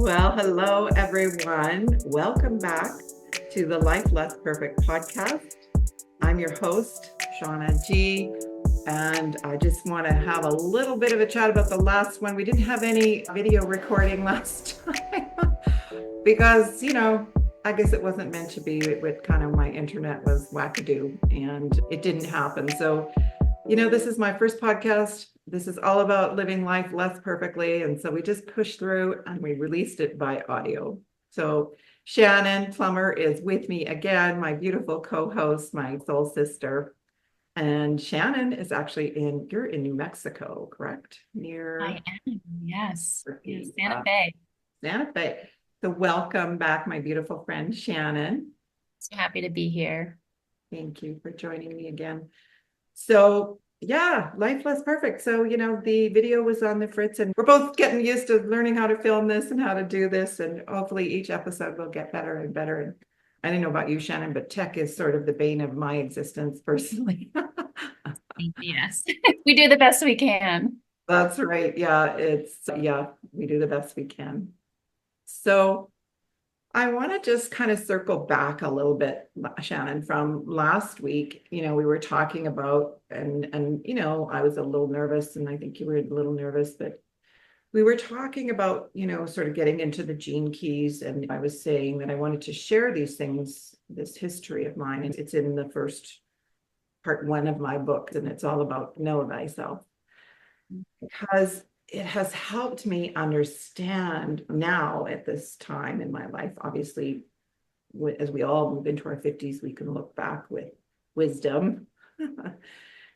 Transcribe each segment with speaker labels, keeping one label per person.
Speaker 1: Well, hello everyone. Welcome back to the Life Less Perfect podcast. I'm your host, Shauna G, and I just want to have a little bit of a chat about the last one. We didn't have any video recording last time because, I guess it wasn't meant to be. With kind of my internet was wackadoo and it didn't happen. So this is my first podcast. This is all about living life less perfectly. And so we just pushed through and we released it by audio. So Shannon Plummer is with me again, my beautiful co-host, my soul sister. And Shannon is actually you're in New Mexico, correct?
Speaker 2: I
Speaker 1: Near
Speaker 2: am, yes. Yes, Santa
Speaker 1: uh,
Speaker 2: Fe.
Speaker 1: Santa Fe. So welcome back, my beautiful friend Shannon.
Speaker 2: So happy to be here.
Speaker 1: Thank you for joining me again. So yeah, life less perfect. So, the video was on the fritz and we're both getting used to learning how to film this and how to do this. And hopefully each episode will get better and better. And I don't know about you, Shannon, but tech is sort of the bane of my existence personally.
Speaker 2: Yes, we do the best we can.
Speaker 1: That's right. Yeah, we do the best we can. So I want to just kind of circle back a little bit, Shannon, from last week. We were talking about, and I was a little nervous, and I think you were a little nervous, but we were talking about, sort of getting into the gene keys, and I was saying that I wanted to share these things, this history of mine, and it's in the first part one of my book, and it's all about know thyself because it has helped me understand now at this time in my life. Obviously, as we all move into our 50s, we can look back with wisdom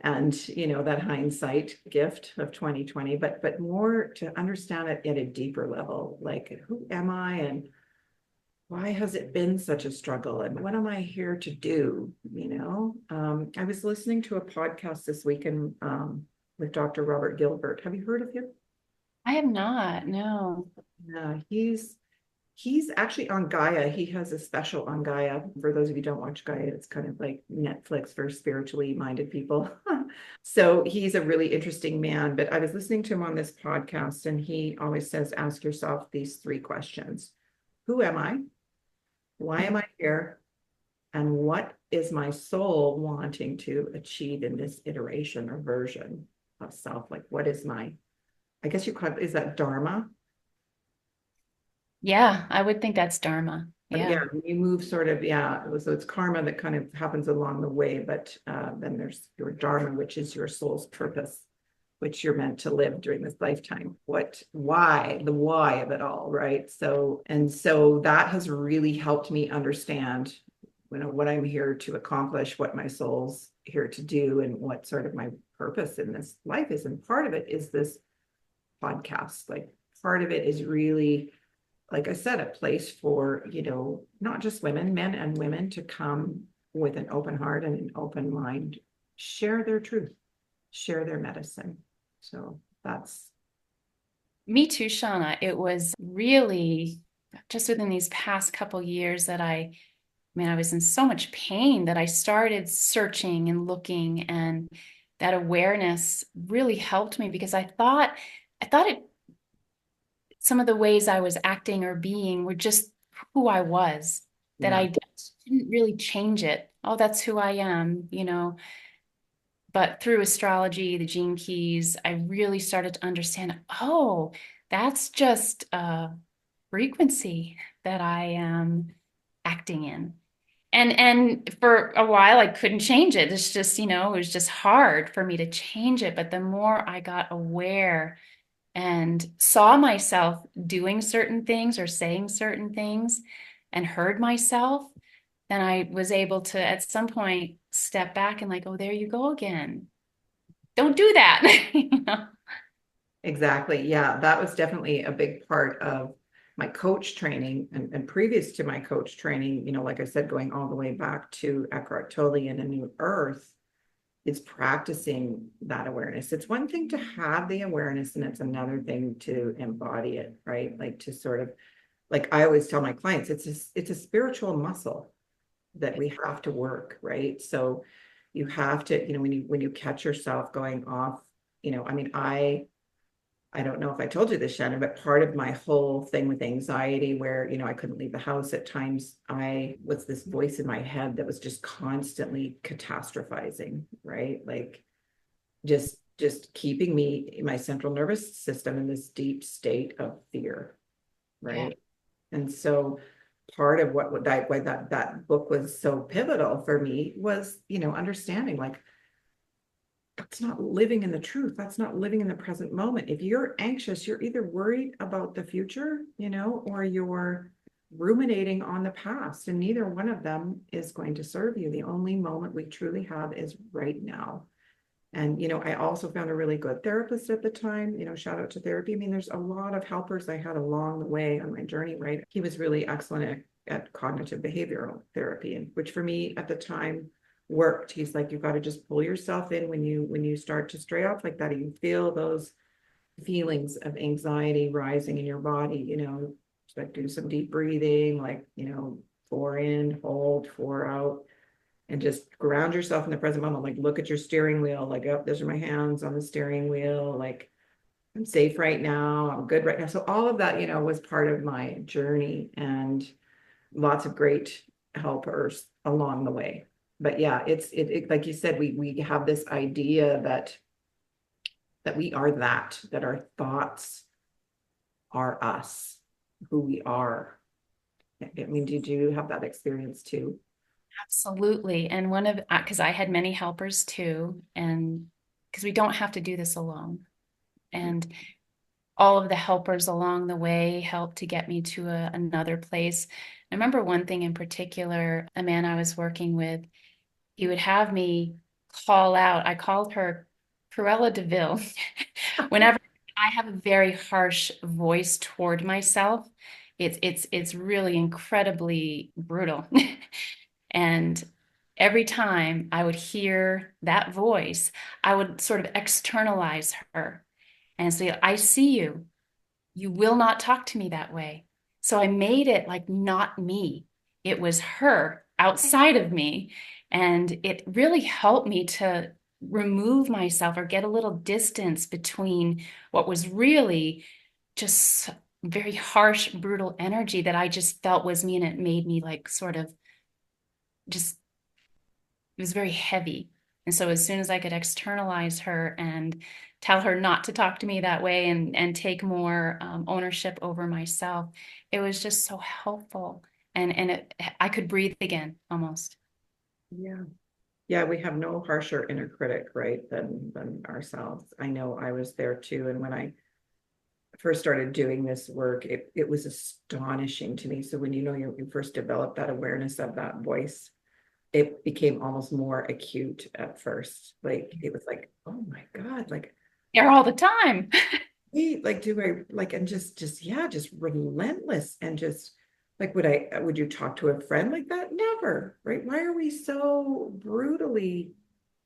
Speaker 1: and that hindsight gift of 2020, but more to understand it at a deeper level, like who am I and why has it been such a struggle and what am I here to do? I was listening to a podcast this week and with Dr. Robert Gilbert. Have you heard of him?
Speaker 2: I have not, no.
Speaker 1: Yeah, he's actually on Gaia. He has a special on Gaia. For those of you who don't watch Gaia, it's kind of like Netflix for spiritually minded people. So he's a really interesting man. But I was listening to him on this podcast, and he always says, ask yourself these three questions. Who am I? Why am I here? And what is my soul wanting to achieve in this iteration or version of self? Like, what is I guess you call it, is that Dharma?
Speaker 2: Yeah, I would think that's Dharma.
Speaker 1: But yeah,
Speaker 2: Yeah.
Speaker 1: you move sort of, yeah. So it's karma that kind of happens along the way, but then there's your dharma, which is your soul's purpose, which you're meant to live during this lifetime. The why of it all, right? So that has really helped me understand, what I'm here to accomplish, what my soul's here to do, and what sort of my purpose in this life is. And part of it is this podcast. Like part of it is really, like I said, a place for, not just women, men and women to come with an open heart and an open mind, share their truth, share their medicine. So that's,
Speaker 2: Me too, Shauna. It was really just within these past couple years that I was in so much pain that I started searching and looking, and that awareness really helped me because I thought it some of the ways I was acting or being were just who I was, that
Speaker 1: yeah,
Speaker 2: I didn't really change it. Oh, that's who I am. But through astrology, the gene keys, I really started to understand, oh, that's just a frequency that I am acting in. And for a while I couldn't change it. It's just, it was just hard for me to change it. But the more I got aware and saw myself doing certain things or saying certain things and heard myself, then I was able to at some point step back and like, oh, there you go again. Don't do that.
Speaker 1: exactly. Yeah, that was definitely a big part of my coach training and previous to my coach training, like I said, going all the way back to Eckhart Tolle and A New Earth, is practicing that awareness. It's one thing to have the awareness, and it's another thing to embody it, right? Like to sort of, like I always tell my clients, it's a spiritual muscle that we have to work, right? So you have to, when you catch yourself going off, I mean, I don't know if I told you this, Shannon, but part of my whole thing with anxiety, where, I couldn't leave the house at times, I was this voice in my head that was just constantly catastrophizing, right? Like just keeping me, my central nervous system in this deep state of fear,
Speaker 2: Yeah.
Speaker 1: right? And so part of why that book was so pivotal for me was, understanding like that's not living in the truth. That's not living in the present moment. If you're anxious, you're either worried about the future, or you're ruminating on the past, and neither one of them is going to serve you. The only moment we truly have is right now. And, I also found a really good therapist at the time, shout out to therapy. I mean, there's a lot of helpers I had along the way on my journey, right? He was really excellent at cognitive behavioral therapy, and which for me at the time worked. He's like, you've got to just pull yourself in when you start to stray off like that. You feel those feelings of anxiety rising in your body, just like do some deep breathing, like, 4 in, hold, 4 out, and just ground yourself in the present moment. Like look at your steering wheel, like, oh, those are my hands on the steering wheel. Like I'm safe right now. I'm good right now. So all of that, was part of my journey, and lots of great helpers along the way. But yeah, it like you said, we have this idea that we are that our thoughts are us, who we are. I mean, did you have that experience too?
Speaker 2: Absolutely. And one of, because I had many helpers too, and because we don't have to do this alone. And all of the helpers along the way helped to get me to another place. I remember one thing in particular, a man I was working with, he would have me call out. I called her Cruella de Vil. Whenever I have a very harsh voice toward myself, it's really incredibly brutal. And every time I would hear that voice, I would sort of externalize her and say, I see you. You will not talk to me that way. So I made it like not me. It was her outside of me. And it really helped me to remove myself or get a little distance between what was really just very harsh, brutal energy that I just felt was me. And it made me like sort of just, it was very heavy. And so as soon as I could externalize her and tell her not to talk to me that way and take more ownership over myself, it was just so helpful. I could breathe again almost.
Speaker 1: Yeah. Yeah, we have no harsher inner critic, right, than ourselves. I know I was there too. And when I first started doing this work, it was astonishing to me. So when you first develop that awareness of that voice, it became almost more acute at first. Like it was like, oh my God, like
Speaker 2: Here all the time.
Speaker 1: wait, like do I like, and just yeah, just relentless, and just like would you talk to a friend like that? Never, right? Why are we so brutally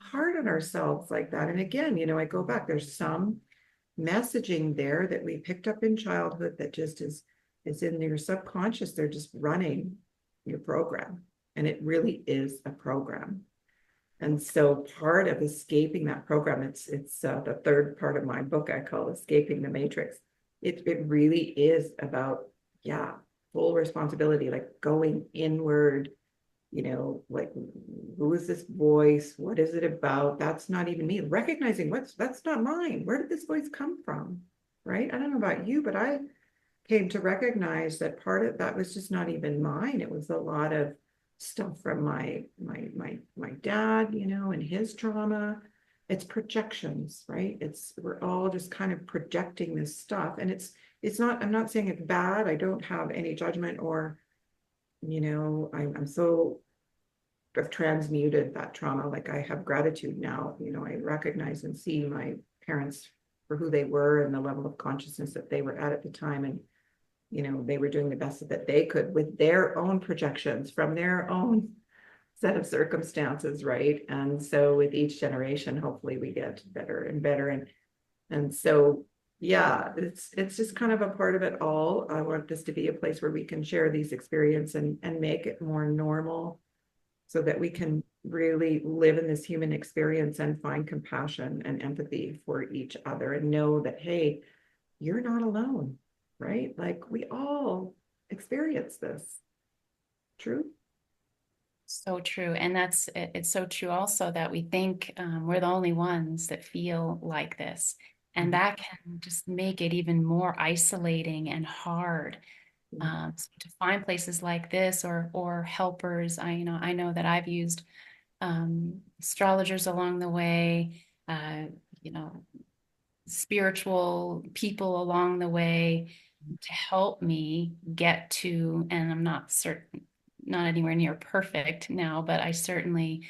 Speaker 1: hard on ourselves like that? And again, I go back, there's some messaging there that we picked up in childhood that just is in your subconscious. They're just running your program, and it really is a program. And so part of escaping that program, it's the third part of my book I call Escaping the Matrix. It really is about, yeah, full responsibility, like going inward, like who is this voice? What is it about? That's not even me. Recognizing that's not mine. Where did this voice come from? Right? I don't know about you, but I came to recognize that part of that was just not even mine. It was a lot of stuff from my dad, and his trauma. It's projections, right? We're all just kind of projecting this stuff. And it's not, I'm not saying it's bad. I don't have any judgment, or, I'm so, I've transmuted that trauma. Like I have gratitude now. I recognize and see my parents for who they were and the level of consciousness that they were at the time. And they were doing the best that they could with their own projections from their own set of circumstances, right? And so with each generation, hopefully we get better and better. And so yeah, it's just kind of a part of it all. I want this to be a place where we can share these experiences and make it more normal, so that we can really live in this human experience and find compassion and empathy for each other, and know that, hey, you're not alone, right? Like we all experience this. True?
Speaker 2: So true. And it's so true also that we think we're the only ones that feel like this. And
Speaker 1: Mhm.
Speaker 2: that can just make it even more isolating and hard. So to find places like this or helpers, I know that I've used astrologers along the way, you know, spiritual people along the way to help me get to, and I'm not certain, not anywhere near perfect now, but I certainly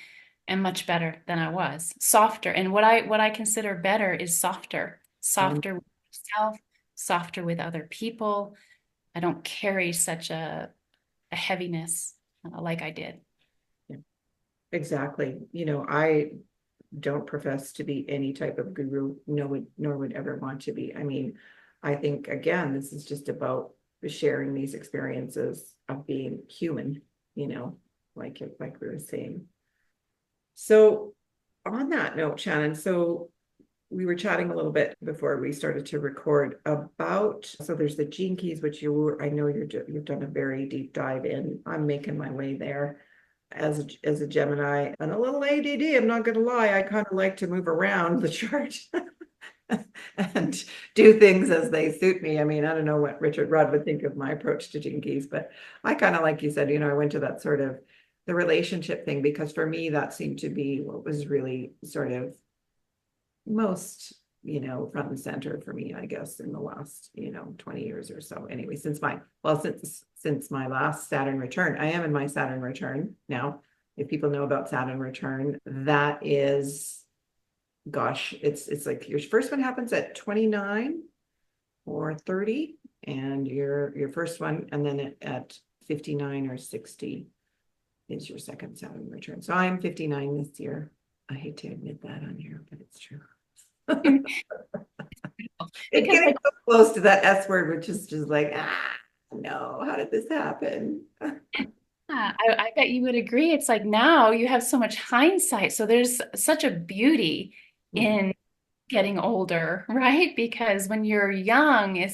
Speaker 2: am much better than I was. Softer. And what I consider better is softer.
Speaker 1: Um,
Speaker 2: Softer with myself, softer with other people. I don't carry such a heaviness like I did.
Speaker 1: yeah, exactly. I don't profess to be any type of guru, no, nor would ever want to be. I mean, I think again, this is just about sharing these experiences of being human, you know, like we were saying. So on that note, Shannon, so we were chatting a little bit before we started to record about, so there's the gene keys, which I know you've done a very deep dive in. I'm making my way there as a Gemini and a little ADD. I'm not going to lie. I kind of like to move around the chart and do things as they suit me. I mean, I don't know what Richard Rudd would think of my approach to gene keys, but I kind of, like you said, I went to that sort of the relationship thing because for me, that seemed to be what was really sort of most, front and center for me, I guess, in the last, 20 years or so. Anyway, since my last Saturn return, I am in my Saturn return now. If people know about Saturn return, that is, gosh, it's like your first one happens at 29 or 30, and your first one, and then at 59 or 60 is your second Saturn return. So I'm 59 this year. I hate to admit that on here, but it's true. It's
Speaker 2: Because
Speaker 1: getting
Speaker 2: like,
Speaker 1: so close to that S word, which is just like, no, how did this happen?
Speaker 2: yeah, I bet you would agree. It's like now you have so much hindsight. So there's such a beauty
Speaker 1: Mm,
Speaker 2: in getting older, right? Because when you're young,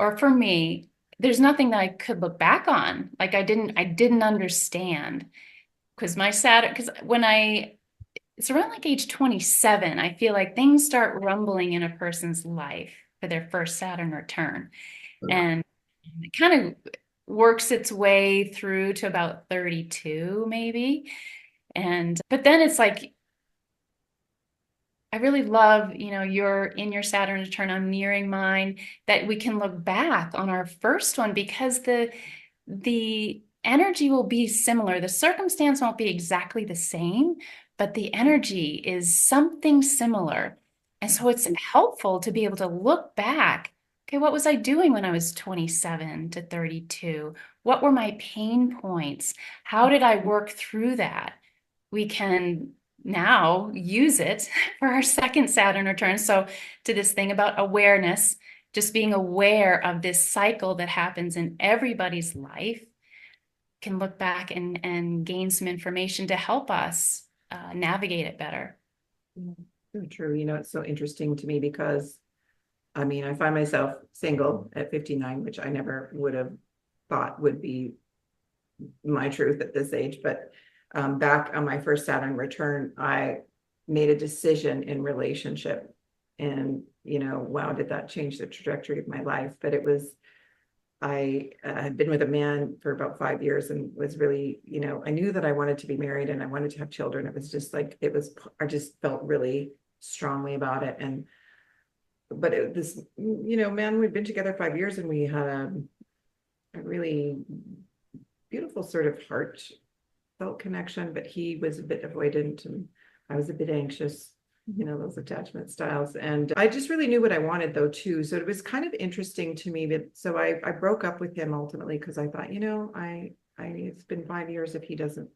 Speaker 2: or for me, there's nothing that I could look back on. Like I didn't understand because because it's around like age 27, I feel like things start rumbling in a person's life for their first Saturn return. And it kind of works its way through to about 32, maybe. But then it's like, I really love, you're in your Saturn return, I'm nearing mine, that we can look back on our first one because the energy will be similar. The circumstance won't be exactly the same, but the energy is something similar. And so it's helpful to be able to look back. Okay, what was I doing when I was 27 to 32? What were my pain points? How did I work through that? We can now use it for our second Saturn return. So, to this thing about awareness, just being aware of this cycle that happens in everybody's life, can look back and gain some information to help us navigate it better.
Speaker 1: So true. It's so interesting to me because I mean, I find myself single at 59, which I never would have thought would be my truth at this age. But back on my first Saturn return, I made a decision in relationship. And, wow, did that change the trajectory of my life? But I had been with a man for about 5 years and was really, I knew that I wanted to be married and I wanted to have children. It was just like, I just felt really strongly about it. But this, man, we'd been together 5 years and we had a really beautiful sort of heartfelt connection, but he was a bit avoidant and I was a bit anxious, those attachment styles. And I just really knew what I wanted though, too. So it was kind of interesting to me. But so I broke up with him ultimately because I thought, it's been 5 years. If he doesn't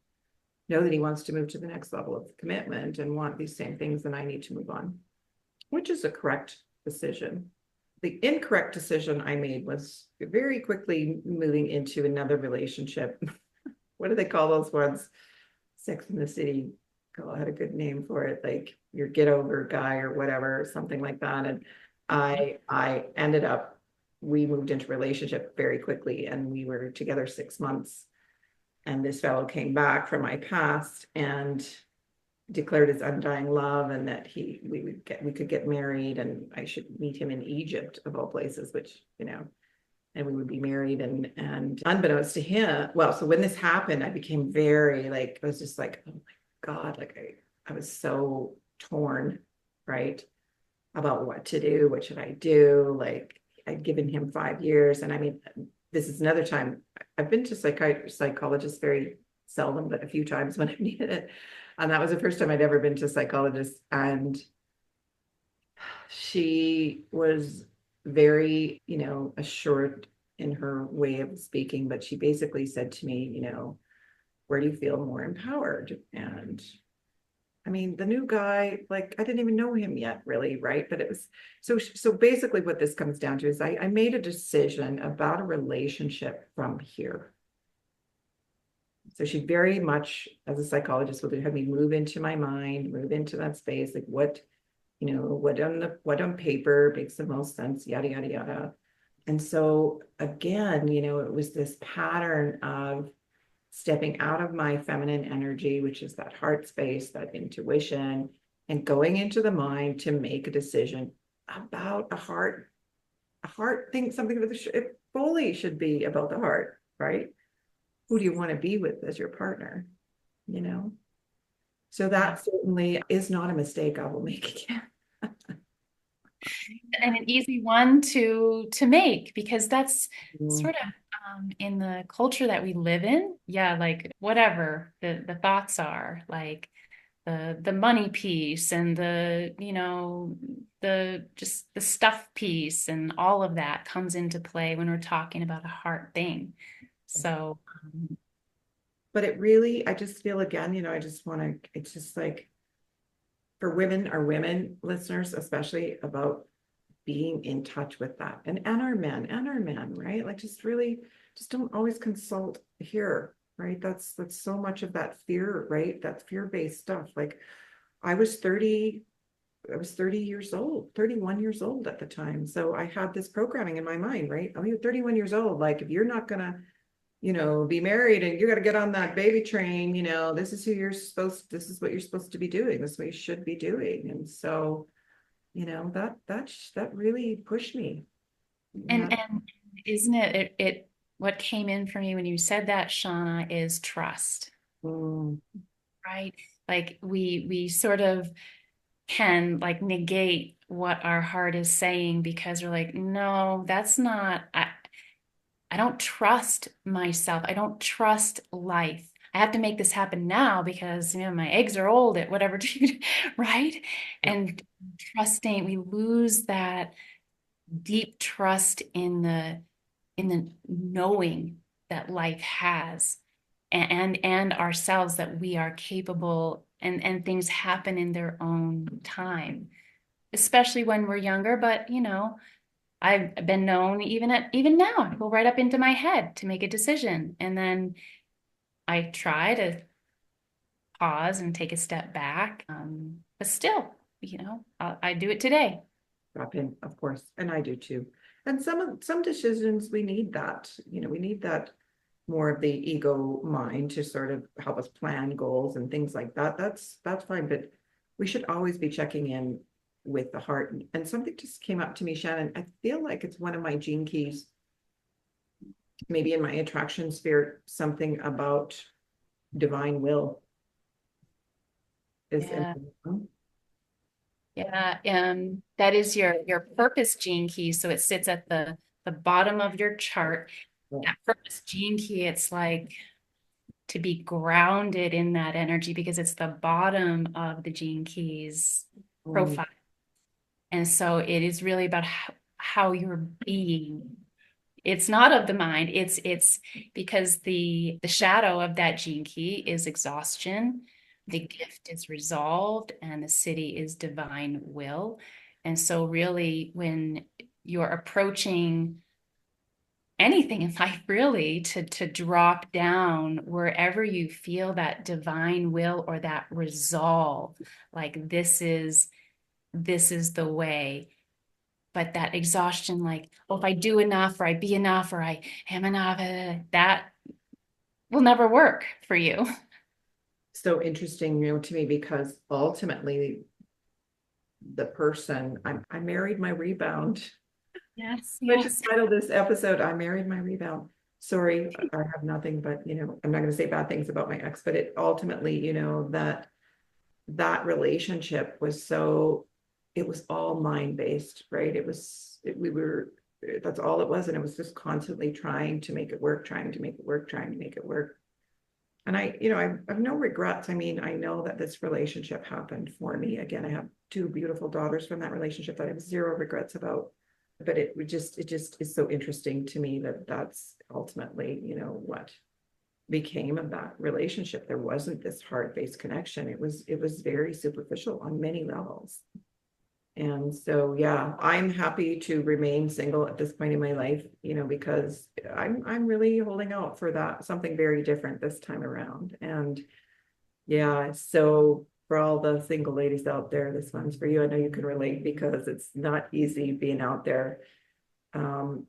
Speaker 1: know that he wants to move to the next level of commitment and want these same things, then I need to move on, which is a correct decision. The incorrect decision I made was very quickly moving into another relationship. What do they call those ones? Sex in the City. I had a good name for it, like your get over guy or whatever, something like that. And I ended up, we moved into a relationship very quickly, and we were together 6 months. And this fellow came back from my past and declared his undying love, and that we could get married, and I should meet him in Egypt of all places, which, and we would be married. And unbeknownst to him, well, so when this happened, I became very like, I was just like, oh my God, like I was so torn, right? About what to do, what should I do? Like, I'd given him 5 years. And I mean, this is another time I've been to psychologists very seldom, but a few times when I needed it. And that was the first time I'd ever been to a psychologist. And she was very, assured in her way of speaking, but she basically said to me, where do you feel more empowered? And I mean, the new guy, like, I didn't even know him yet, really, right? But it was so basically what this comes down to is I made a decision about a relationship from here. So she very much, as a psychologist, would have me move into my mind, move into that space, like what on paper makes the most sense, yada, yada, yada. And so again, it was this pattern of stepping out of my feminine energy, which is that heart space, that intuition, and going into the mind to make a decision about a heart thing, something that it fully should be about the heart, right? Who do you want to be with as your partner? You know? So that certainly is not a mistake I will make again.
Speaker 2: And an easy one to make, because that's
Speaker 1: Mm.
Speaker 2: sort of in the culture that we live in. Yeah, like whatever the thoughts are, like the money piece and the just the stuff piece and all of that comes into play when we're talking about a heart thing. So
Speaker 1: But it really, I just feel again, I just want to, it's just like for women, our women listeners, especially, about being in touch with that, and our men, right? Like, just really, just don't always consult here, right? That's so much of that fear, right? That fear-based stuff. Like, I was 30, I was 30 years old, 31 years old at the time. So I had this programming in my mind, right? Oh, you're 31 years old. Like, if you're not gonna, be married, and you got to get on that baby train, this is this is what you're supposed to be doing. This is what you should be doing. And so, that really pushed me. Yeah.
Speaker 2: and isn't it what came in for me when you said that, Shauna, is trust,
Speaker 1: Mm,
Speaker 2: right? Like we sort of can like negate what our heart is saying because we're like, no, that's not, I don't trust myself. I don't trust life. I have to make this happen now because my eggs are old at whatever, right?
Speaker 1: yeah.
Speaker 2: And trusting, we lose that deep trust in the knowing that life has and ourselves, that we are capable and things happen in their own time, especially when we're younger. But I've been known even now, I go right up into my head to make a decision. And then I try to pause and take a step back. But still, I do it today.
Speaker 1: Drop in, of course, and I do too. And some decisions, we need that. We need that, more of the ego mind to sort of help us plan goals and things like that. That's fine, but we should always be checking in with the heart. And something just came up to me, Shannon. I feel like it's one of my gene keys, maybe in my attraction sphere, something about divine will is.
Speaker 2: Yeah. Yeah, that is your purpose gene key. So it sits at the bottom of your chart. That purpose gene key, it's like to be grounded in that energy because it's the bottom of the gene keys profile. And so it is really about how you're being. It's not of the mind. It's because the shadow of that gene key is exhaustion. The gift is resolved, and the city is divine will. And so really, when you're approaching anything in life, really, to drop down wherever you feel that divine will or that resolve, like this is the way. But that exhaustion, like, oh, if I do enough or I be enough or I am enough, that will never work for you.
Speaker 1: So interesting, to me, because ultimately the person I married my rebound.
Speaker 2: Yes,
Speaker 1: I should
Speaker 2: yes.
Speaker 1: title this episode, I Married My Rebound. Sorry, I have nothing but, I'm not going to say bad things about my ex, but it ultimately, that relationship was so, it was all mind based, right? We were, that's all it was. And it was just constantly trying to make it work, trying to make it work, trying to make it work. And I have no regrets. I mean, I know that this relationship happened for me. Again, I have two beautiful daughters from that relationship that I have zero regrets about. But it just is so interesting to me that that's ultimately, what became of that relationship. There wasn't this heart-based connection. It was very superficial on many levels. And so, yeah, I'm happy to remain single at this point in my life, because I'm really holding out for that something very different this time around. And yeah, so for all the single ladies out there, this one's for you. I know you can relate because it's not easy being out there. And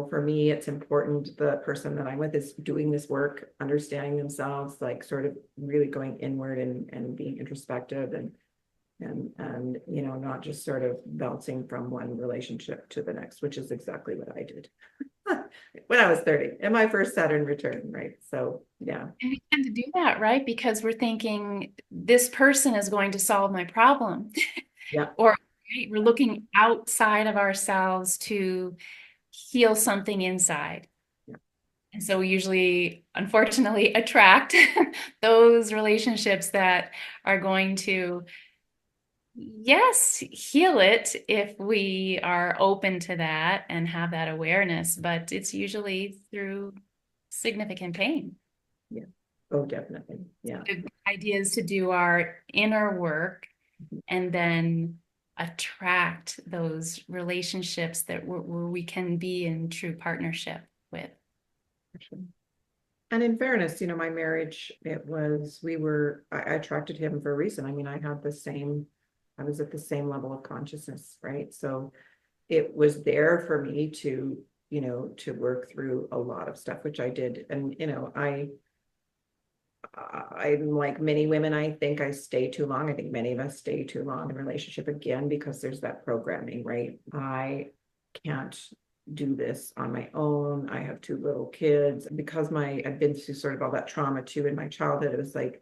Speaker 1: for me, it's important the person that I'm with is doing this work, understanding themselves, like sort of really going inward and being introspective and not just sort of bouncing from one relationship to the next, which is exactly what I did when I was 30 in my first Saturn return, right? So yeah.
Speaker 2: And we tend to do that, right? Because we're thinking this person is going to solve my problem.
Speaker 1: Yeah.
Speaker 2: Or right, we're looking outside of ourselves to heal something inside.
Speaker 1: Yeah.
Speaker 2: And so we usually, unfortunately, attract those relationships that are going to, yes, heal it if we are open to that and have that awareness. But it's usually through significant pain.
Speaker 1: Yeah. Oh, definitely. Yeah.
Speaker 2: The idea is to do our inner work and then attract those relationships that where we can be in true partnership with.
Speaker 1: And in fairness, my marriage, I attracted him for a reason. I mean, I was at the same level of consciousness, right? So it was there for me to work through a lot of stuff, which I did. And, I'm like many women, I think I stay too long. I think many of us stay too long in a relationship again, because there's that programming, right? I can't do this on my own. I have two little kids. Because I've been through sort of all that trauma too in my childhood. It was like,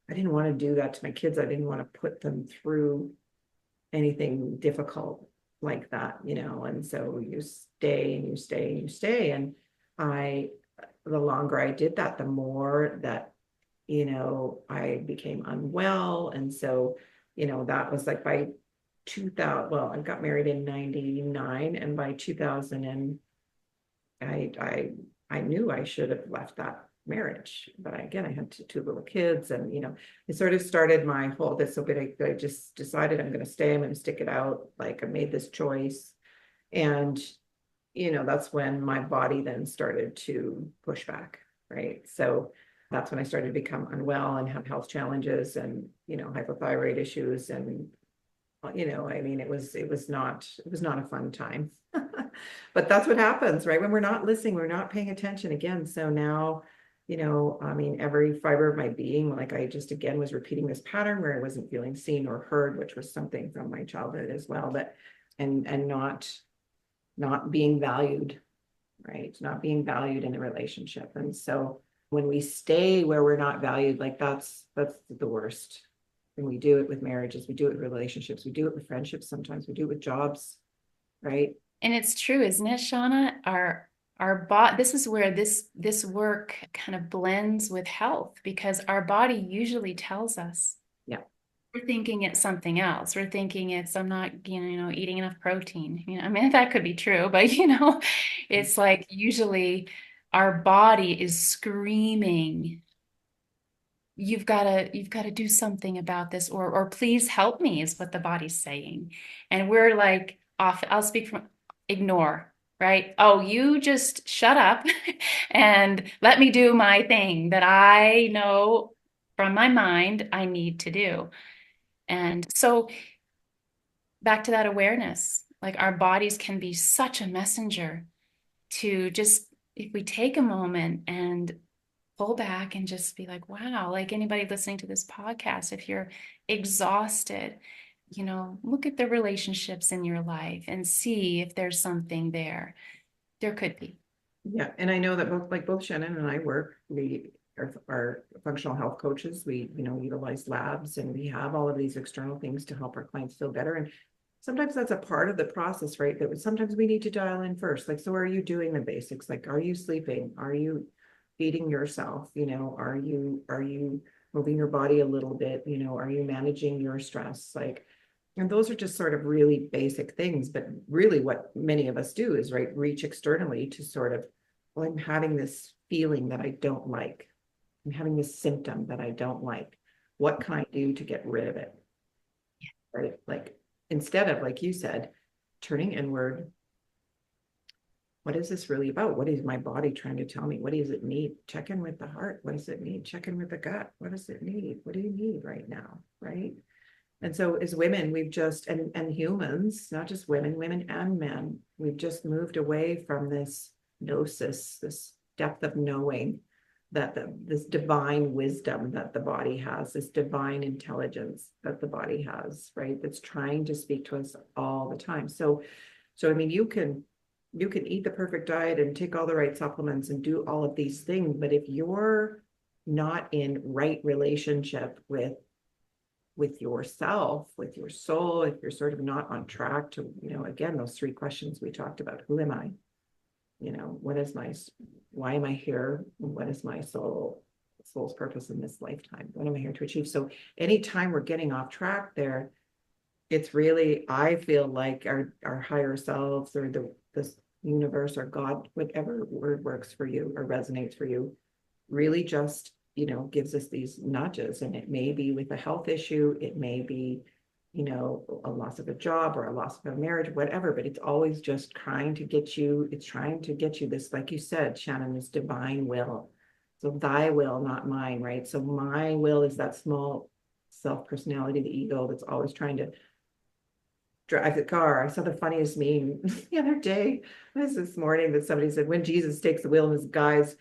Speaker 1: I didn't want to do that to my kids. I didn't want to put them through anything difficult like that, and so you stay and you stay and you stay. And the longer I did that, the more that I became unwell. And so, that was like by 2000, well, I got married in 99, and by 2000 and I knew I should have left that marriage. But again, I had two little kids, and it sort of started my whole this. So, but I just decided I'm going to stay. I'm going to stick it out. Like I made this choice, and that's when my body then started to push back, right? So that's when I started to become unwell and have health challenges and hypothyroid issues. And I mean, it was not a fun time. But that's what happens, right? When we're not listening, we're not paying attention again. So now, I mean, every fiber of my being, like I just again was repeating this pattern where I wasn't feeling seen or heard, which was something from my childhood as well. But and not being valued, right? Not being valued in a relationship. And so when we stay where we're not valued, like that's the worst. And we do it with marriages, we do it with relationships, we do it with friendships, sometimes we do it with jobs, right?
Speaker 2: And it's true, isn't it, Shauna? Our body, this is where this work kind of blends with health, because our body usually tells us
Speaker 1: Yeah.
Speaker 2: we're thinking it's something else. We're thinking it's I'm not, eating enough protein. I mean, that could be true, but it's like usually our body is screaming, you've got to do something about this, or please help me is what the body's saying. And we're like off, I'll speak from ignore, right? Oh, you just shut up and let me do my thing that I know from my mind I need to do. And so back to that awareness. Like our bodies can be such a messenger to just, if we take a moment and pull back and just be like, wow, like anybody listening to this podcast, if you're exhausted, look at the relationships in your life and see if there's something there. There could be.
Speaker 1: Yeah, and I know that both Shannon and I work, we are functional health coaches. We, utilize labs, and we have all of these external things to help our clients feel better. And sometimes that's a part of the process, right? That sometimes we need to dial in first. Like, so are you doing the basics? Like, are you sleeping? Are you feeding yourself? Are you moving your body a little bit? Are you managing your stress? Like, and those are just sort of really basic things, but really what many of us do is, right, reach externally to sort of, well, I'm having this feeling that I don't like. I'm having this symptom that I don't like. What can I do to get rid of it? Right? Like, instead of, like you said, turning inward, what is this really about? What is my body trying to tell me? What does it need? Check in with the heart. What does it need? Check in with the gut. What does it need? What do you need right now? Right? And so as women, we've just, and humans, not just women and men, we've just moved away from this gnosis, this depth of knowing that this divine wisdom that the body has, this divine intelligence that the body has, right? That's trying to speak to us all the time. So I mean, you can eat the perfect diet and take all the right supplements and do all of these things, but if you're not in right relationship with yourself, with your soul, if you're sort of not on track to, again, those three questions we talked about. Who am I? What is why am I here? What is my soul's purpose in this lifetime? What am I here to achieve? So anytime we're getting off track there, it's really, I feel like our higher selves, or this universe, or God, whatever word works for you or resonates for you, really just, gives us these nudges. And it may be with a health issue, it may be, a loss of a job or a loss of a marriage, whatever, but it's always just trying to get you, this, like you said, Shannon, this divine will. So thy will, not mine, right? So my will is that small self personality, the ego, that's always trying to drive the car. I saw the funniest meme the other day. It was this morning that somebody said, when Jesus takes the wheel, and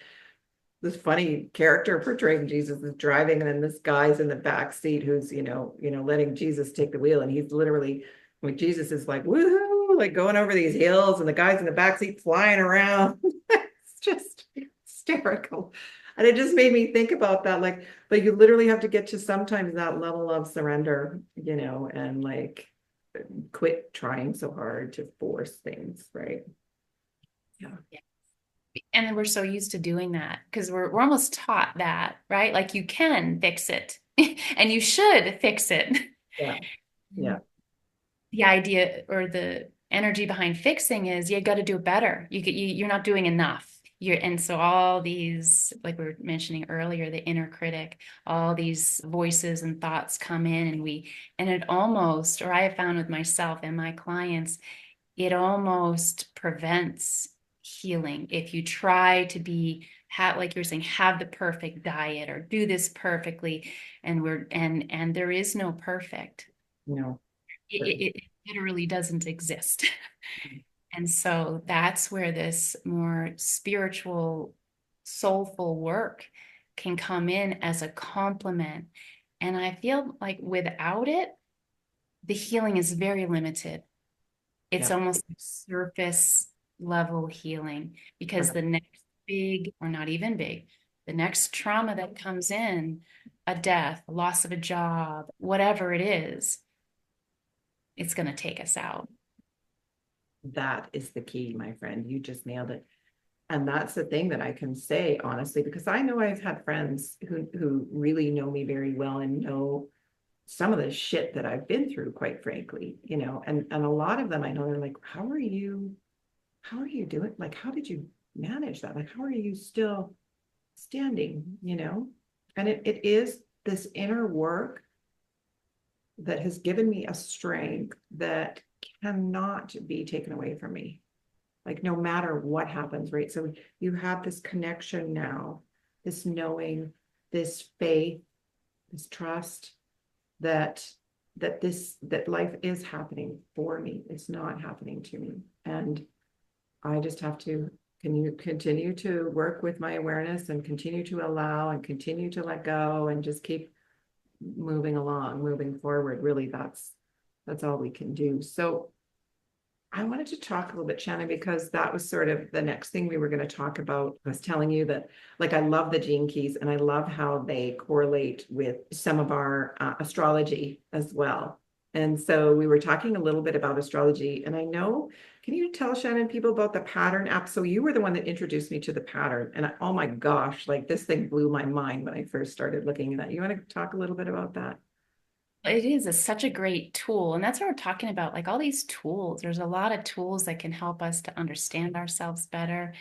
Speaker 1: this funny character portraying Jesus is driving, and then this guy's in the back seat who's, letting Jesus take the wheel. And he's literally, like, Jesus is like, woohoo, like going over these hills, and the guy's in the back seat flying around. It's just hysterical. And it just made me think about that. Like, but you literally have to get to sometimes that level of surrender, and like quit trying so hard to force things, right? Yeah.
Speaker 2: And then we're so used to doing that because we're almost taught that, right? Like you can fix it and you should fix it.
Speaker 1: Yeah. Yeah.
Speaker 2: The idea or the energy behind fixing is you got to do it better. You're not doing enough. And so all these, like we were mentioning earlier, the inner critic, all these voices and thoughts come in, and it almost, or I have found with myself and my clients, it almost prevents healing if you try to like you're saying, have the perfect diet or do this perfectly. And there is no perfect.
Speaker 1: No.
Speaker 2: It literally doesn't exist. And so that's where this more spiritual, soulful work can come in as a complement. And I feel like without it, the healing is very limited. It's
Speaker 1: Yeah.
Speaker 2: almost like surface level healing because the next big, or not even big, the next trauma that comes in, a death, a loss of a job, whatever it is, it's going to take us out.
Speaker 1: That is the key, my friend. You just nailed it. And that's the thing that I can say honestly, because I know I've had friends who really know me very well and know some of the shit that I've been through, quite frankly, and a lot of them, I know, they're like, how are you doing? Like, how did you manage that? Like, how are you still standing, And it is this inner work that has given me a strength that cannot be taken away from me. Like, no matter what happens, right? So you have this connection now, this knowing, this faith, this trust that that life is happening for me. It's not happening to me. And I just have to continue to work with my awareness and continue to allow and continue to let go and just keep moving along, moving forward. Really, that's all we can do. So I wanted to talk a little bit, Shannon, because that was sort of the next thing we were going to talk about. I was telling you that, like, I love the gene keys and I love how they correlate with some of our astrology as well. And so we were talking a little bit about astrology. And I know, can you tell Shannon people about the pattern app? So you were the one that introduced me to the pattern. And oh my gosh, like this thing blew my mind when I first started looking at that. You want to talk a little bit about that?
Speaker 2: It is such a great tool. And that's what we're talking about, like all these tools. There's a lot of tools that can help us to understand ourselves better.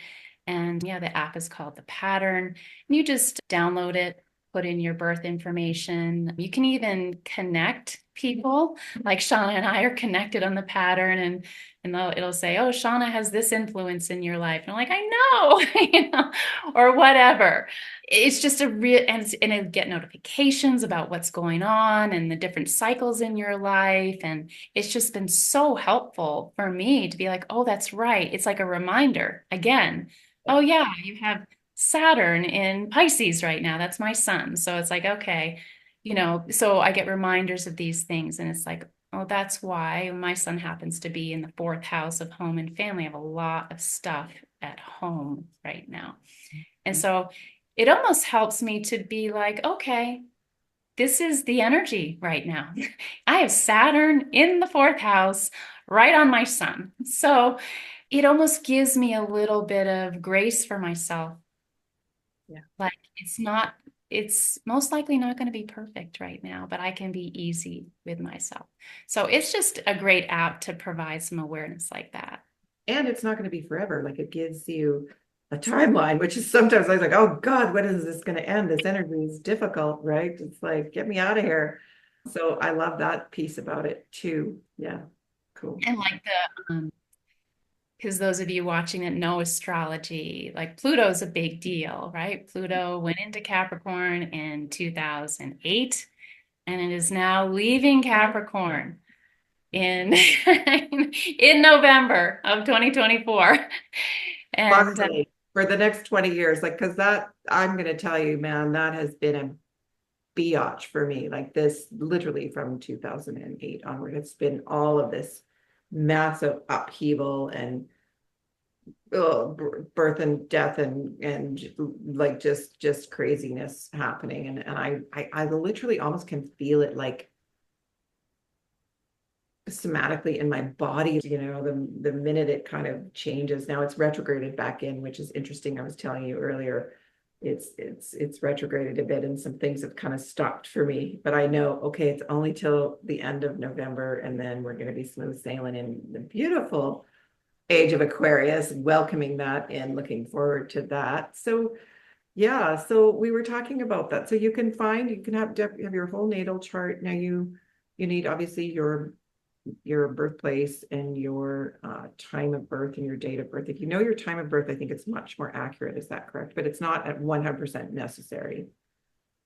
Speaker 2: And yeah, the app is called The Pattern. You just download it, put in your birth information. You can even connect people. Like Shauna and I are connected on The Pattern, and it'll say, "Oh, Shauna has this influence in your life." And I'm like, "I know," or whatever. It's just a real, and it'll get notifications about what's going on and the different cycles in your life. And it's just been so helpful for me to be like, "Oh, that's right." It's like a reminder again.
Speaker 1: Yeah.
Speaker 2: Oh, yeah, you have Saturn in Pisces right now. That's my son. So it's like, okay, so I get reminders of these things. And it's like, oh, that's why my son happens to be in the fourth house of home and family. I have a lot of stuff at home right now. And so it almost helps me to be like, okay, this is the energy right now. I have Saturn in the fourth house right on my sun. So it almost gives me a little bit of grace for myself.
Speaker 1: Yeah.
Speaker 2: Like it's most likely not going to be perfect right now, but I can be easy with myself. So it's just a great app to provide some awareness like that.
Speaker 1: And it's not going to be forever. Like it gives you a timeline, which is sometimes I was like, oh God, when is this going to end? This energy is difficult, right? It's like, get me out of here. So I love that piece about it too. Yeah, cool.
Speaker 2: And like because those of you watching that know astrology, like Pluto's a big deal, right? Pluto went into Capricorn in 2008, and it is now leaving Capricorn in in November of 2024. And
Speaker 1: Finally, for the next 20 years, like, because that, I'm going to tell you, man, that has been a biatch for me. Like this, literally from 2008 onward, it's been all of this massive upheaval and birth and death and like just craziness happening. And I literally almost can feel it like somatically in my body, the minute it kind of changes. Now it's retrograded back in, which is interesting. I was telling you earlier, it's retrograded a bit and some things have kind of stopped for me, but I know, okay, it's only till the end of November and then we're going to be smooth sailing in the beautiful age of Aquarius, welcoming that and looking forward to that. So yeah, so we were talking about that. So you can have your whole natal chart. Now you need obviously your birthplace and your time of birth and your date of birth. If you know your time of birth, I think it's much more accurate. Is that correct? But it's not at 100% necessary.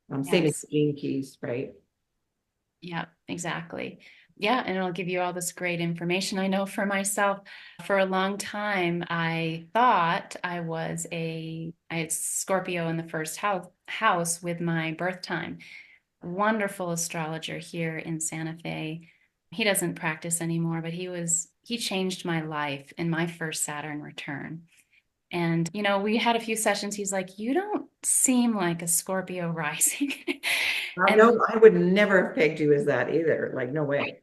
Speaker 1: Same as
Speaker 2: yes,
Speaker 1: gene keys, right?
Speaker 2: yeah, exactly. Yeah, and it'll give you all this great information. I know for myself, for a long time, I thought I had Scorpio in the first house with my birth time. Wonderful astrologer here in Santa Fe. He doesn't practice anymore, but he changed my life in my first Saturn return. And, we had a few sessions. He's like, "You don't seem like a Scorpio rising."
Speaker 1: I
Speaker 2: And
Speaker 1: know I would never have pegged you as that either. Like, no way.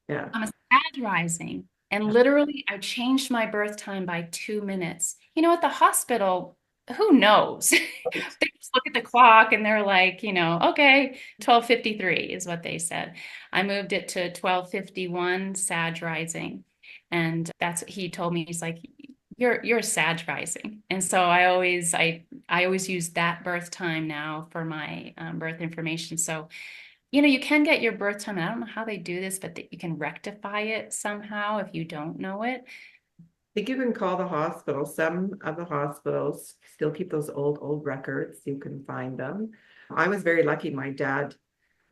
Speaker 1: Yeah.
Speaker 2: I'm a Sag rising. And literally, I changed my birth time by 2 minutes. At the hospital, who knows? They just look at the clock and they're like, okay, 12:53 is what they said. I moved it to 12:51 Sag rising. And that's what he told me. He's like, you're a Sag rising. And so I always use that birth time now for my birth information. So you can get your birth time, and I don't know how they do this, but that you can rectify it somehow if you don't know it.
Speaker 1: Think you can call the hospital. Some of the hospitals still keep those old records. You can find them. I was very lucky. My dad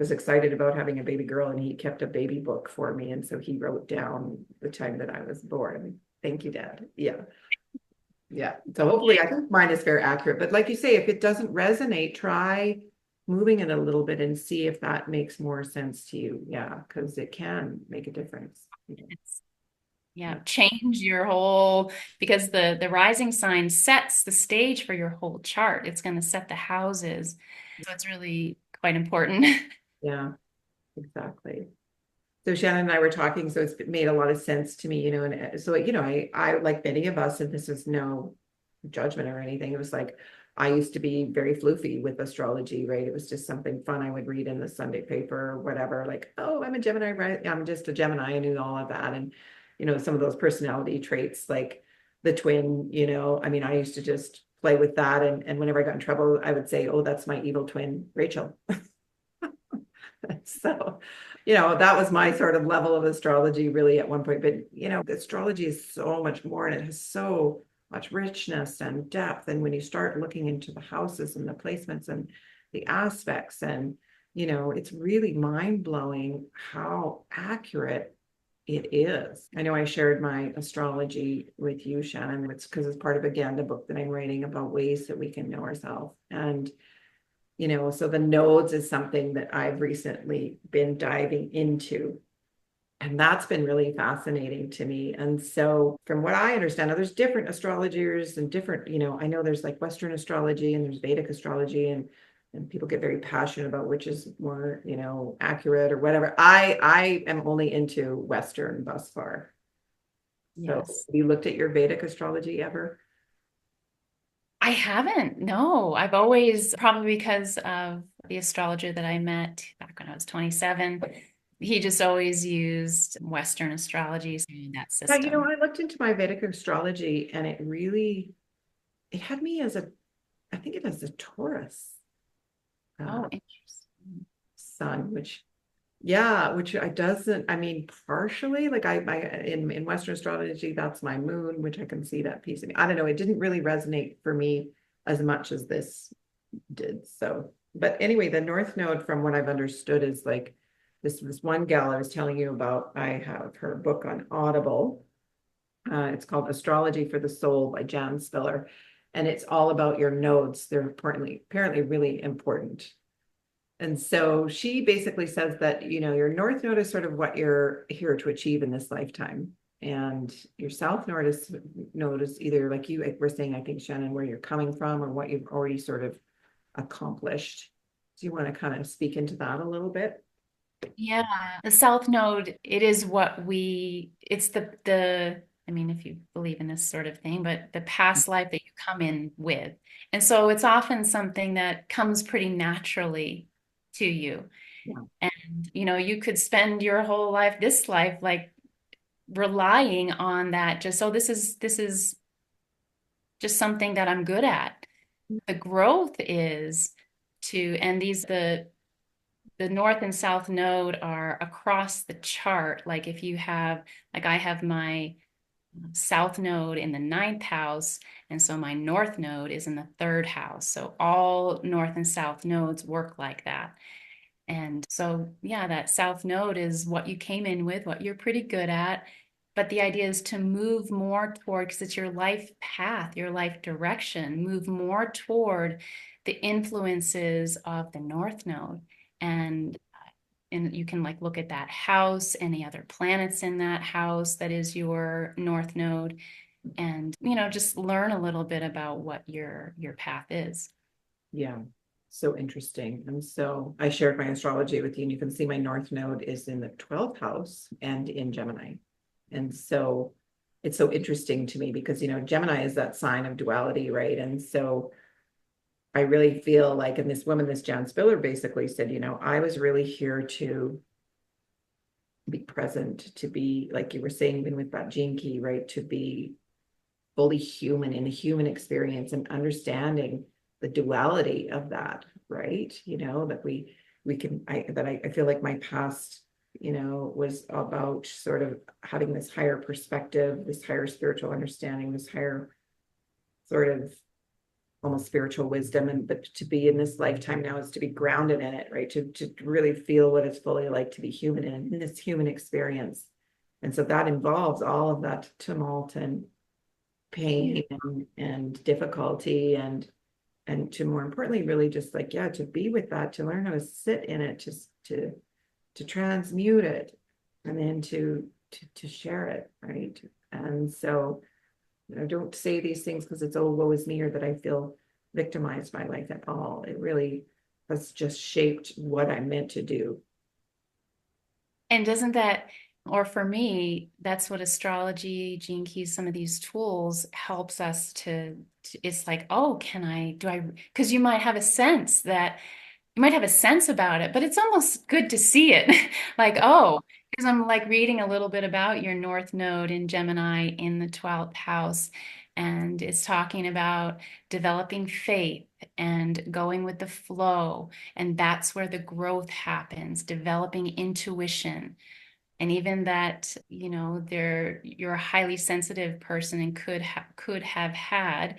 Speaker 1: was excited about having a baby girl, and he kept a baby book for me. And so he wrote down the time that I was born. Thank you, Dad. Yeah. Yeah. So hopefully I think mine is very accurate. But like you say, if it doesn't resonate, try moving it a little bit and see if that makes more sense to you. Yeah, because it can make a difference.
Speaker 2: Yeah, change your whole, because the rising sign sets the stage for your whole chart. It's going to set the houses. So it's really quite important.
Speaker 1: Yeah, exactly. So Shannon and I were talking, so it's made a lot of sense to me, and so, I like many of us, and this is no judgment or anything. It was like, I used to be very floofy with astrology, right? It was just something fun I would read in the Sunday paper or whatever, like, oh, I'm a Gemini, right? I'm just a Gemini. I knew all of that. And, some of those personality traits, like the twin, I mean, I used to just play with that. And whenever I got in trouble, I would say, oh, that's my evil twin, Rachel. So, that was my sort of level of astrology really at one point. But, astrology is so much more, and it has so much richness and depth. And when you start looking into the houses and the placements and the aspects, and, it's really mind blowing how accurate it is. I know I shared my astrology with you, Shannon. It's because it's part of, again, the book that I'm writing about ways that we can know ourselves. And so the nodes is something that I've recently been diving into. And that's been really fascinating to me. And so from what I understand, now there's different astrologers and different, I know there's like Western astrology and there's Vedic astrology, and people get very passionate about which is more, accurate or whatever. I am only into Western thus far. So have
Speaker 2: Yes.
Speaker 1: you looked at your Vedic astrology ever?
Speaker 2: I haven't. No, I've always, probably because of the astrologer that I met back when I was 27, he just always used Western astrology in that
Speaker 1: Yeah,
Speaker 2: system.
Speaker 1: I looked into my Vedic astrology, and it had me as I think it has a Taurus uh,
Speaker 2: Oh, interesting.
Speaker 1: sun, which I doesn't, I mean, partially, like in Western astrology, that's my moon, which I can see that piece of me. I don't know, it didn't really resonate for me as much as this did. So, but anyway, the North Node, from what I've understood, is like this one gal I was telling you about. I have her book on Audible. It's called Astrology for the Soul by Jan Spiller. And it's all about your nodes. They're apparently really important. And so she basically says that, your North Node is sort of what you're here to achieve in this lifetime. And your South Node is either, like you were saying, I think, Shannon, where you're coming from or what you've already sort of accomplished. Do you want to kind of speak into that a little bit?
Speaker 2: Yeah, the South Node, it is what it's the I mean, if you believe in this sort of thing, but the past life that you come in with. And so it's often something that comes pretty naturally to you.
Speaker 1: Yeah.
Speaker 2: And, you could spend your whole life, this life, like relying on that, just, so this is just something that I'm good at. The growth is and the north and south node are across the chart. Like if you have, like I have my south node in the ninth house, and so my north node is in the third house. So all north and south nodes work like that. And so, yeah, that south node is what you came in with, what you're pretty good at. But the idea is to move more toward, because it's your life path, your life direction, move more toward the influences of the north node. And you can like look at that house, any other planets in that house that is your north node, and just learn a little bit about what your path is.
Speaker 1: Yeah. So interesting. And so I shared my astrology with you, and you can see my North Node is in the 12th house and in Gemini. And so it's so interesting to me because, Gemini is that sign of duality, right? And so I really feel like, and this woman, this Jan Spiller, basically said, I was really here to be present, to be, like you were saying, even with that gene key, right? To be fully human in the human experience and understanding the duality of that, right? That we can, I feel like my past, was about sort of having this higher perspective, this higher spiritual understanding, this higher sort of almost spiritual wisdom, and but to be in this lifetime now is to be grounded in it, right? To really feel what it's fully like to be human in this human experience. And so that involves all of that tumult and pain and difficulty and to more importantly really just like, yeah, to be with that, to learn how to sit in it, just to transmute it, and then to share it, right? And so I don't say these things because it's, oh, woe is me, or that I feel victimized by life at all. It really has just shaped what I'm meant to do.
Speaker 2: And doesn't that, or for me, that's what astrology, gene keys, some of these tools helps us to it's like, oh, do I, because you might have a sense that you might have a sense about it, but it's almost good to see it. Like, oh, because I'm like reading a little bit about your North Node in Gemini in the 12th house, and it's talking about developing faith and going with the flow. And that's where the growth happens, developing intuition. And even that, you're a highly sensitive person and could have had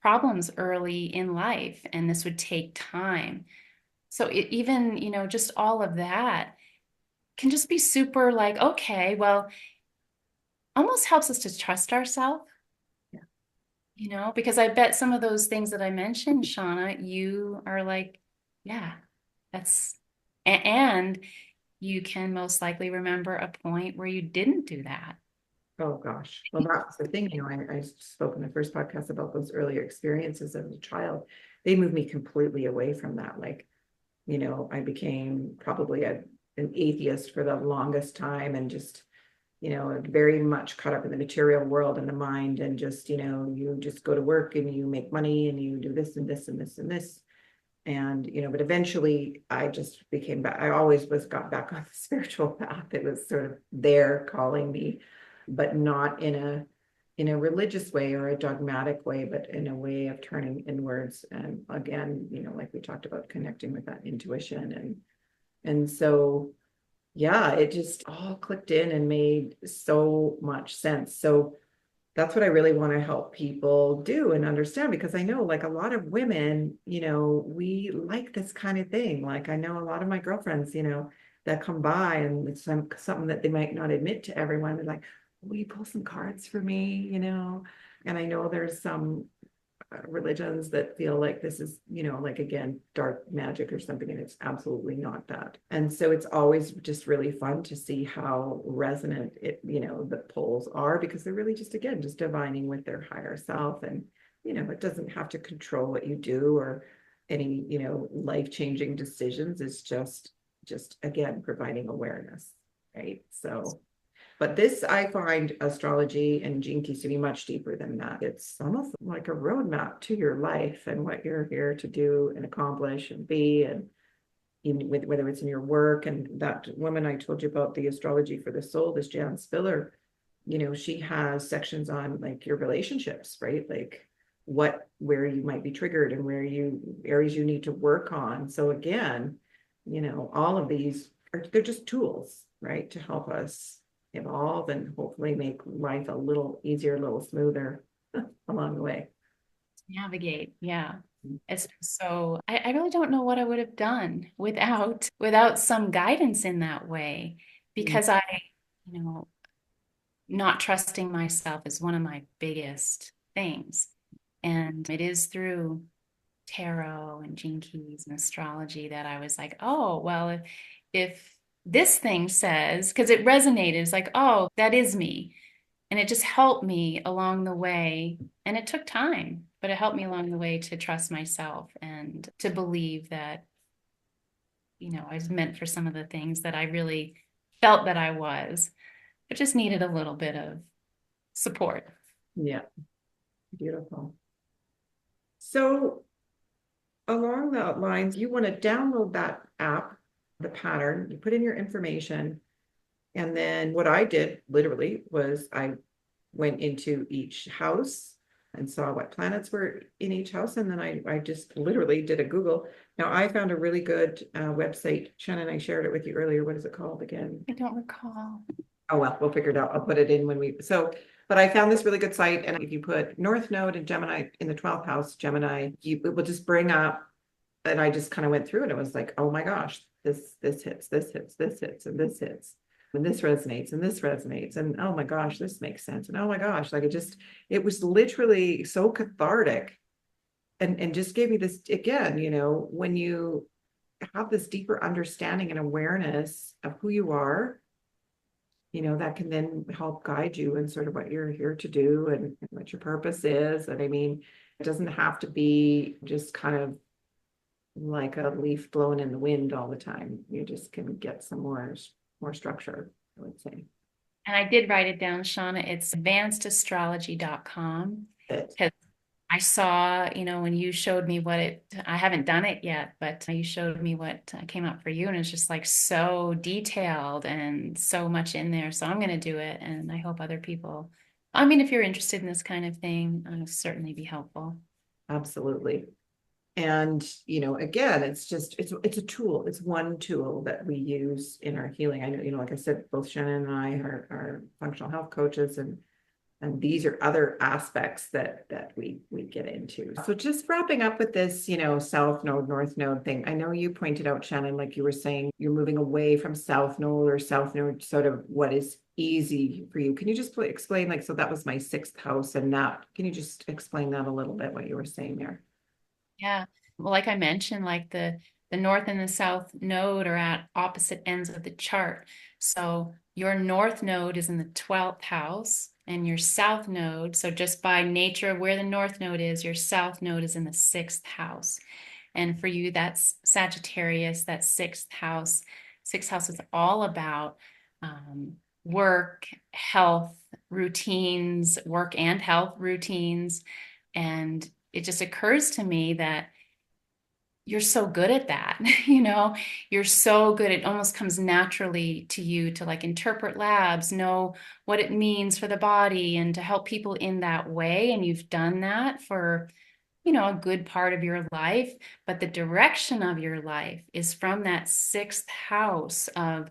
Speaker 2: problems early in life, and this would take time. So even, just all of that can just be super like, okay, well, almost helps us to trust ourselves,
Speaker 1: Yeah.
Speaker 2: because I bet some of those things that I mentioned, Shauna, you are like, yeah, that's, and you can most likely remember a point where you didn't do that.
Speaker 1: Oh gosh. Well, that's the thing, I spoke in the first podcast about those earlier experiences as a child. They moved me completely away from that. Like, I became probably an atheist for the longest time, and just, very much caught up in the material world and the mind, and just, you just go to work and you make money and you do this and this and this and this. And, but eventually I just became back. I always got back on the spiritual path. It was sort of there calling me, but not in a religious way or a dogmatic way, but in a way of turning inwards. And again, like we talked about, connecting with that intuition. And so, yeah, it just all clicked in and made so much sense. So that's what I really want to help people do and understand, because I know like a lot of women, we like this kind of thing. Like I know a lot of my girlfriends, that come by, and it's something that they might not admit to everyone. They're like, will you pull some cards for me? And I know there's some religions that feel like this is, like again, dark magic or something, and it's absolutely not that. And so it's always just really fun to see how resonant the polls are, because they're really just, again, just divining with their higher self. And, it doesn't have to control what you do or any, life-changing decisions. It's just again, providing awareness, right? So but this, I find astrology and gene keys to be much deeper than that. It's almost like a roadmap to your life and what you're here to do and accomplish and be, and even whether it's in your work. And that woman I told you about, the astrology for the soul, this Jan Spiller, she has sections on like your relationships, right? Like where you might be triggered and areas you need to work on. So again, all of these they're just tools, right, to help us evolve and hopefully make life a little easier, a little smoother along the way.
Speaker 2: Navigate. Yeah. It's so I really don't know what I would have done without some guidance in that way, because you know, not trusting myself is one of my biggest things. And it is through tarot and gene keys and astrology that I was like, oh, well, if this thing says, because it resonated, it's like, oh, that is me. And it just helped me along the way. And it took time, but it helped me along the way to trust myself and to believe that, I was meant for some of the things that I really felt that I was, but just needed a little bit of support.
Speaker 1: Yeah, beautiful. So along that lines, you want to download that app, the pattern, you put in your information. And then what I did literally was I went into each house and saw what planets were in each house. And then I just literally did a Google. Now I found a really good website. Shannon, I shared it with you earlier. What is it called again?
Speaker 2: I don't recall.
Speaker 1: Oh, well, we'll figure it out. I'll put it in when so But I found this really good site. And if you put North Node and Gemini in the 12th house, Gemini, it will just bring up, and I just kind of went through it. It was like, oh my gosh, this hits, this hits, this hits, and this hits. And this resonates, and this resonates. And oh my gosh, this makes sense. And oh my gosh, like it was literally so cathartic. And just gave me this again, when you have this deeper understanding and awareness of who you are, that can then help guide you in sort of what you're here to do and what your purpose is. And I mean, it doesn't have to be just kind of like a leaf blowing in the wind all the time. You just can get some more structure, I would say.
Speaker 2: And I did write it down, Shauna. It's advancedastrology.com.
Speaker 1: It,
Speaker 2: Because I saw, when you showed me I haven't done it yet, but you showed me what came up for you, and it's just like so detailed and so much in there. So I'm going to do it. And I hope other people, I mean, if you're interested in this kind of thing, it'll certainly be helpful.
Speaker 1: absolutely. And, again, it's a tool. It's one tool that we use in our healing. I know, like I said, both Shannon and I are functional health coaches, and these are other aspects that we get into. So just wrapping up with this, South Node, North Node thing. I know you pointed out, Shannon, like you were saying, you're moving away from South Node, or South Node, sort of what is easy for you. Can you just explain, like, so that was my 6th house, and can you just explain that a little bit, what you were saying there?
Speaker 2: Yeah. Well, like I mentioned, like the north and the south node are at opposite ends of the chart. So your north node is in the 12th house, and your south node, so just by nature of where the north node is, your south node is in the 6th house. And for you, that's Sagittarius, that's 6th house. 6th house is all about work, health, routines, work and health routines. And it just occurs to me that you're so good at that. You're so good. It almost comes naturally to you to like interpret labs, know what it means for the body, and to help people in that way. And you've done that for, a good part of your life. But the direction of your life is from that 6th house of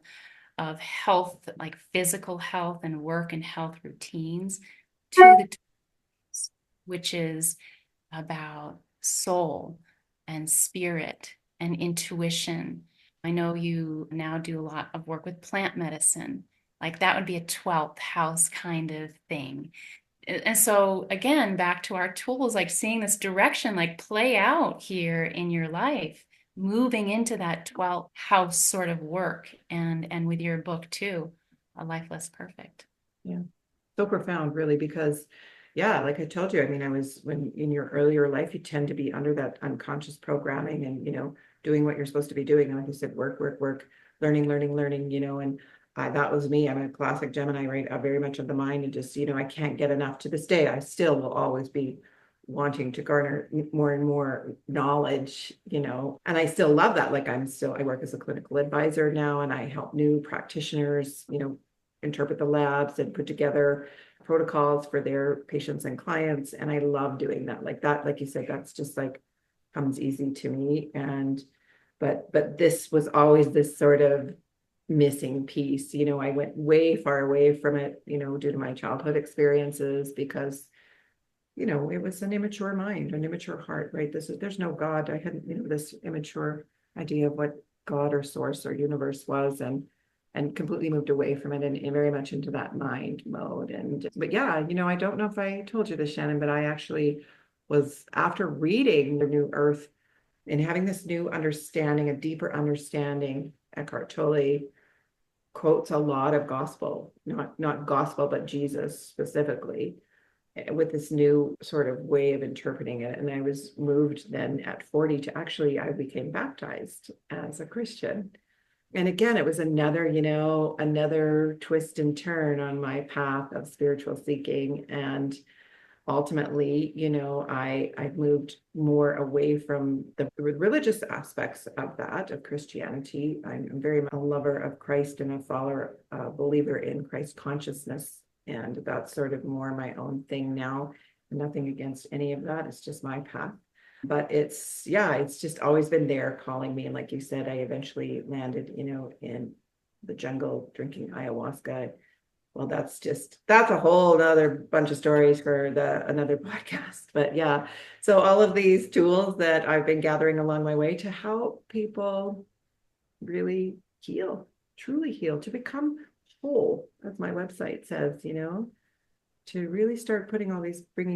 Speaker 2: health, like physical health and work and health routines, to the 12th, which is about soul and spirit and intuition. I know you now do a lot of work with plant medicine. Like that would be a 12th house kind of thing. And so again, back to our tools, like seeing this direction like play out here in your life, moving into that 12th house sort of work, and with your book too, A Life Less Perfect.
Speaker 1: Yeah. So profound, really, because yeah, like I told you, I mean, when in your earlier life, you tend to be under that unconscious programming and, doing what you're supposed to be doing. And like you said, work, work, work, learning, learning, learning, and that was me. I'm a classic Gemini, right? Very much of the mind, and just, I can't get enough. To this day. I still will always be wanting to garner more and more knowledge, and I still love that. Like I work as a clinical advisor now, and I help new practitioners, interpret the labs and put together protocols for their patients and clients. And I love doing that. Like that, like you said, that's just like comes easy to me. But this was always this sort of missing piece. I went way far away from it, due to my childhood experiences, because it was an immature mind, an immature heart, right? There's no God. I hadn't, this immature idea of what God or source or universe was, and completely moved away from it, and very much into that mind mode. But yeah, I don't know if I told you this, Shannon, but I actually was, after reading The New Earth and having this new understanding, a deeper understanding. Eckhart Tolle quotes a lot of gospel, not gospel, but Jesus specifically, with this new sort of way of interpreting it. And I was moved then at 40 to actually, I became baptized as a Christian. And again, it was another twist and turn on my path of spiritual seeking. And ultimately, I've moved more away from the religious aspects of that, of Christianity. I'm very much a lover of Christ and a believer in Christ consciousness. And that's sort of more my own thing now. Nothing against any of that. It's just my path. But it's just always been there calling me. And like you said, I eventually landed, in the jungle drinking ayahuasca well, that's a whole other bunch of stories for another podcast. But yeah, so all of these tools that I've been gathering along my way to help people really heal, truly heal, to become whole, as my website says, to really start bringing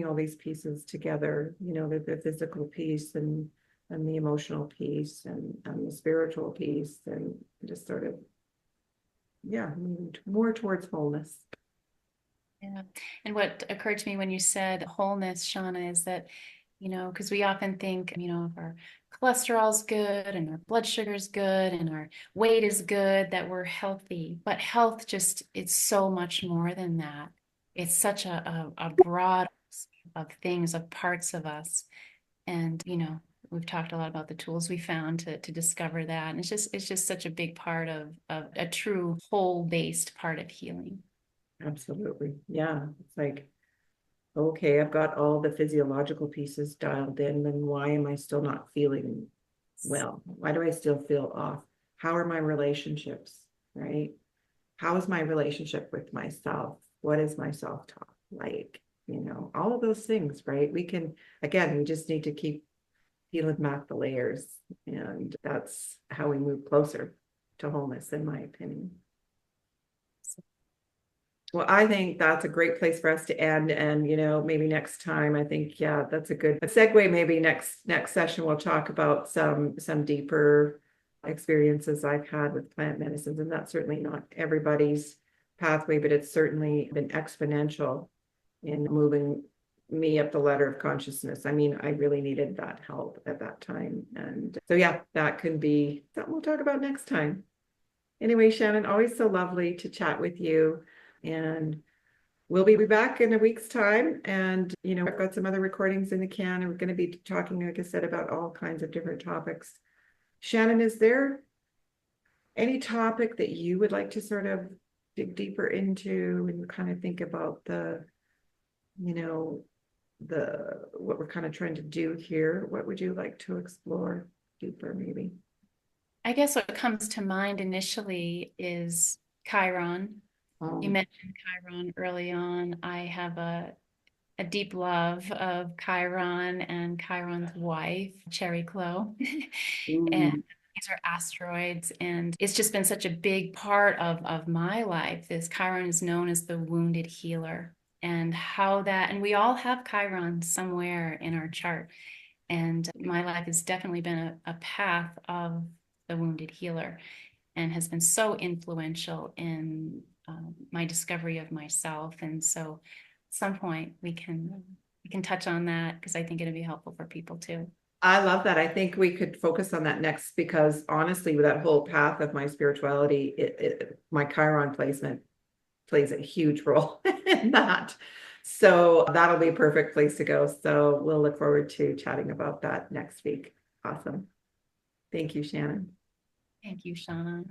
Speaker 1: all these pieces together, the physical piece and the emotional piece and the spiritual piece, and just sort of, yeah, moving more towards wholeness.
Speaker 2: Yeah. And what occurred to me when you said wholeness, Shauna, is that, because we often think, if our cholesterol's good and our blood sugar's good and our weight is good, that we're healthy. But health it's so much more than that. It's such a broad of things, of parts of us. And, we've talked a lot about the tools we found to discover that. And it's just such a big part of a true whole-based part of healing.
Speaker 1: Absolutely. Yeah. It's like, okay, I've got all the physiological pieces dialed in, then why am I still not feeling well? Why do I still feel off? How are my relationships, right? How is my relationship with myself? What is my self-talk like? All of those things, right? We just need to keep peeling back the layers. And that's how we move closer to wholeness, in my opinion. Well, I think that's a great place for us to end. And, maybe next time, I think, yeah, that's a good segue. Maybe next session, we'll talk about some deeper experiences I've had with plant medicines. And that's certainly not everybody's pathway, but it's certainly been exponential in moving me up the ladder of consciousness. I mean, I really needed that help at that time. And so, yeah, that can be something we'll talk about next time. Anyway, Shannon, always so lovely to chat with you. And we'll be back in a week's time. And, I've got some other recordings in the can, and we're going to be talking, like I said, about all kinds of different topics. Shannon, is there any topic that you would like to sort of dig deeper into and kind of think about you know, what we're kind of trying to do here? What would you like to explore deeper, maybe?
Speaker 2: I guess what comes to mind initially is Chiron. You
Speaker 1: Um,
Speaker 2: mentioned Chiron early on. I have a deep love of Chiron and Chiron's wife, Cherry Clo. And
Speaker 1: mm,
Speaker 2: these are asteroids. And it's just been such a big part of my life. This Chiron is known as the wounded healer. And we all have Chiron somewhere in our chart. And my life has definitely been a path of the wounded healer and has been so influential in my discovery of myself. And so at some point we can touch on that because I think it'd be helpful for people too.
Speaker 1: I love that. I think we could focus on that next, because honestly, with that whole path of my spirituality, my Chiron placement plays a huge role in that. So that'll be a perfect place to go. So we'll look forward to chatting about that next week. Awesome. Thank you, Shannon.
Speaker 2: Thank you, Shauna.